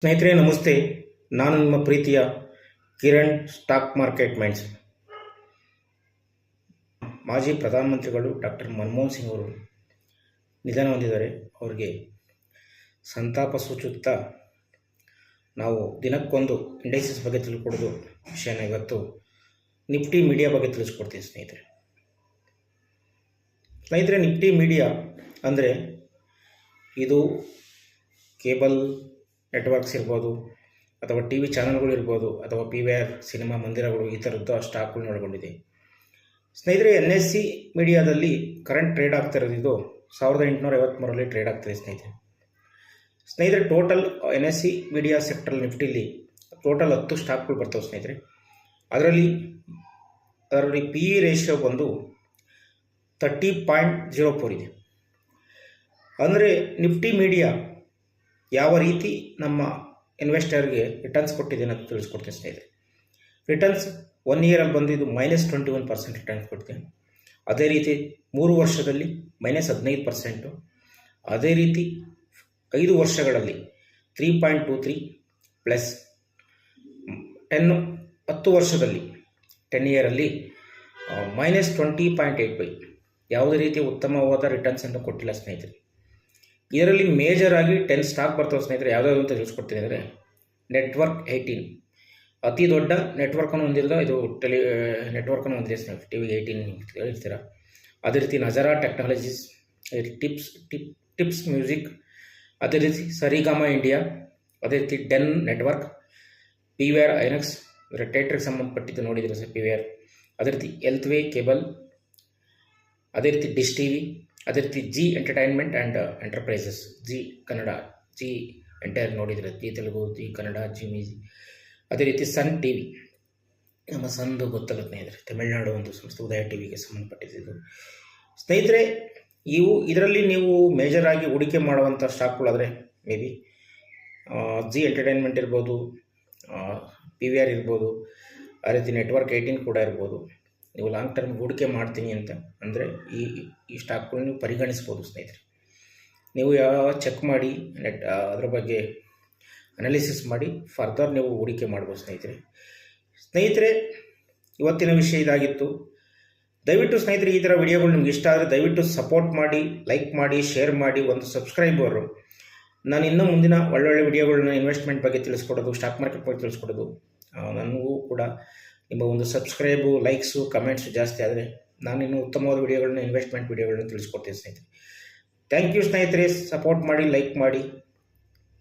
ಸ್ನೇಹಿತರೆ ನಮಸ್ತೆ. ನಾನು ನಿಮ್ಮ ಪ್ರೀತಿಯ ಕಿರಣ್ ಸ್ಟಾಕ್ ಮಾರ್ಕೆಟ್ ಮೈಂಡ್ಸ್. ಮಾಜಿ ಪ್ರಧಾನಮಂತ್ರಿಗಳು ಡಾಕ್ಟರ್ ಮನಮೋಹನ್ ಸಿಂಗ್ ಅವರು ನಿಧನ ಹೊಂದಿದ್ದಾರೆ. ಅವರಿಗೆ ಸಂತಾಪ ಸೂಚಿಸುತ್ತಾ ನಾವು ದಿನಕ್ಕೊಂದು ಇಂಡೈಸಸ್ ಬಗ್ಗೆ ತಿಳ್ಕೊಡೋದು ವಿಷಯನ ಇವತ್ತು ನಿಫ್ಟಿ ಮೀಡಿಯಾ ಬಗ್ಗೆ ತಿಳಿಸ್ಕೊಡ್ತೀನಿ ಸ್ನೇಹಿತರೆ. ನಿಫ್ಟಿ ಮೀಡಿಯಾ ಅಂದರೆ ಇದು ಕೇಬಲ್ ನೆಟ್ವರ್ಕ್ಸ್ ಇರ್ಬೋದು, ಅಥವಾ ಟಿ ವಿ ಚಾನಲ್ಗಳು ಇರ್ಬೋದು, ಅಥವಾ PVR ಸಿನಿಮಾ ಮಂದಿರಗಳು, ಈ ಥರದ್ದು ಸ್ಟಾಕ್ಗಳನ್ನ ಒಳಗೊಂಡಿದೆ. ಸ್ನೇಹಿತರೆ, NSE ಮೀಡಿಯಾದಲ್ಲಿ ಕರೆಂಟ್ ಟ್ರೇಡ್ ಆಗ್ತಾ ಇರೋದು ಇದು 1853 ಟ್ರೇಡ್ ಆಗ್ತಿದೆ ಸ್ನೇಹಿತರೆ. ಟೋಟಲ್ NSE ಮೀಡಿಯಾ ಸೆಕ್ಟರ್ ನಿಫ್ಟಿಲಿ ಟೋಟಲ್ 10 ಸ್ಟಾಕ್ಗಳು ಬರ್ತವೆ ಸ್ನೇಹಿತರೆ. ಅದರಲ್ಲಿ PE ರೇಷಿಯೋ ಬಂದು 30.04 ಇದೆ. ಅಂದರೆ ನಿಫ್ಟಿ ಮೀಡಿಯಾ ಯಾವ ರೀತಿ ನಮ್ಮ ಇನ್ವೆಸ್ಟರ್ಗೆ ರಿಟರ್ನ್ಸ್ ಕೊಟ್ಟಿದೆ ಅಂತ ತಿಳಿಸ್ಕೊಡ್ತೀನಿ ಸ್ನೇಹಿತರೆ. ರಿಟರ್ನ್ಸ್ 1 ಇಯರಲ್ಲಿ ಬಂದು ಇದು -21% ರಿಟರ್ನ್ಸ್ ಕೊಡ್ತೀನಿ. ಅದೇ ರೀತಿ 3 ವರ್ಷದಲ್ಲಿ -15%, ಅದೇ ರೀತಿ 5 ವರ್ಷಗಳಲ್ಲಿ 3.23 ಪ್ಲಸ್ 10 ವರ್ಷದಲ್ಲಿ 10 ಇಯರಲ್ಲಿ -20.85. ಯಾವುದೇ ರೀತಿ ಉತ್ತಮವಾದ ರಿಟರ್ನ್ಸನ್ನು ಕೊಟ್ಟಿಲ್ಲ ಸ್ನೇಹಿತರೆ. ಇದರಲ್ಲಿ ಮೇಜರ್ ಆಗಿ 10 ಸ್ಟಾಕ್ ಬರ್ತವೆ ಸ್ನೇಹಿತರೆ. ಯಾವುದಾದ್ರು ಅಂತ ತಿಳಿಸ್ಕೊಡ್ತೀನಿ ಅಂದರೆ, ನೆಟ್ವರ್ಕ್ 18 ಅತಿ ದೊಡ್ಡ ನೆಟ್ವರ್ಕನ್ನು ಹೊಂದಿರೋದು, ಇದು ನೆಟ್ವರ್ಕನ್ನು ಹೊಂದಿದೆ ಸ್ನೇಹಿತರೆ. TV 18 ಹೇಳ್ತೀರ. ಅದೇ ರೀತಿ ನಜರಾ ಟೆಕ್ನಾಲಜೀಸ್, ಟಿಪ್ಸ್ ಮ್ಯೂಸಿಕ್, ಅದೇ ರೀತಿ ಸರಿಗಮ ಇಂಡಿಯಾ, ಅದೇ ರೀತಿ ಡೆನ್ ನೆಟ್ವರ್ಕ್, PVR ಐನಕ್ಸ್ ಥಿಯೇಟ್ರಿಗೆ ಸಂಬಂಧಪಟ್ಟಿದ್ದು ನೋಡಿದರೆ ಸರ್ PVR, ಅದೇ ರೀತಿ ಎಲ್ತ್ವೇ ಕೇಬಲ್, ಅದೇ ರೀತಿ ಡಿಶ್ TV, ಅದೇ ರೀತಿ Zee entertainment and enterprises, Zee Kannada, Zee entire ನೋಡಿದರೆ, Zee Telugu, Zee Kannada, Zee music, ಅದೇ ರೀತಿ ಸನ್ TV, ನಮ್ಮ ಸಂದು ಗೊತ್ತಲ್ಲ ಸ್ನೇಹಿತರೆ, ತಮಿಳುನಾಡು ಒಂದು ಸಂಸ್ಥೆ, ಉದಯ TVಗೆ ಸಂಬಂಧಪಟ್ಟಿದ್ದು ಸ್ನೇಹಿತರೆ. ಇದರಲ್ಲಿ ನೀವು ಮೇಜರ್ ಆಗಿ ಹೂಡಿಕೆ ಮಾಡುವಂಥ ಸ್ಟಾಕ್ಗಳಾದರೆ ಮೇ ಬಿ ಜಿ ಎಂಟರ್ಟೈನ್ಮೆಂಟ್ ಇರ್ಬೋದು, PVR ಇರ್ಬೋದು, ಅದೇ ರೀತಿ ನೆಟ್ವರ್ಕ್ 18 ಕೂಡ ಇರ್ಬೋದು. ನೀವು ಲಾಂಗ್ ಟರ್ಮ್ ಹೂಡಿಕೆ ಮಾಡ್ತೀನಿ ಅಂತ ಅಂದರೆ ಈ ಸ್ಟಾಕ್ಗಳನ್ನ ನೀವು ಪರಿಗಣಿಸ್ಬೋದು ಸ್ನೇಹಿತರೆ. ನೀವು ಚೆಕ್ ಮಾಡಿ ಅದರ ಬಗ್ಗೆ ಅನಾಲಿಸಿಸ್ ಮಾಡಿ ಫರ್ದರ್ ನೀವು ಹೂಡಿಕೆ ಮಾಡ್ಬೋದು ಸ್ನೇಹಿತರೆ. ಇವತ್ತಿನ ವಿಷಯ ಇದಾಗಿತ್ತು. ದಯವಿಟ್ಟು ಸ್ನೇಹಿತರೆ, ಈ ಥರ ವಿಡಿಯೋಗಳು ನಿಮ್ಗೆ ಇಷ್ಟ ಆದರೆ ದಯವಿಟ್ಟು ಸಪೋರ್ಟ್ ಮಾಡಿ, ಲೈಕ್ ಮಾಡಿ, ಶೇರ್ ಮಾಡಿ. ಒಂದು ಸಬ್ಸ್ಕ್ರೈಬರು ನಾನು ಇನ್ನೂ ಮುಂದಿನ ಒಳ್ಳೊಳ್ಳೆ ವಿಡಿಯೋಗಳನ್ನ ಇನ್ವೆಸ್ಟ್ಮೆಂಟ್ ಬಗ್ಗೆ ತಿಳಿಸ್ಕೊಡೋದು, ಸ್ಟಾಕ್ ಮಾರ್ಕೆಟ್ ಬಗ್ಗೆ ತಿಳಿಸ್ಕೊಡೋದು, ನನಗೂ ಕೂಡ ನಿಮ್ಮ ಒಂದು ಸಬ್ಸ್ಕ್ರೈಬು, ಲೈಕ್ಸು, ಕಮೆಂಟ್ಸು ಜಾಸ್ತಿ ಆದರೆ ನಾನು ಇನ್ನೂ ಉತ್ತಮವಾದ ವಿಡಿಯೋಗಳನ್ನ, ಇನ್ವೆಸ್ಟ್ಮೆಂಟ್ ವಿಡಿಯೋಗಳನ್ನ ತಿಳಿಸ್ಕೊಡ್ತೀನಿ ಸ್ನೇಹಿತರೆ. ಥ್ಯಾಂಕ್ ಯು ಸ್ನೇಹಿತರೆ. ಸಪೋರ್ಟ್ ಮಾಡಿ, ಲೈಕ್ ಮಾಡಿ.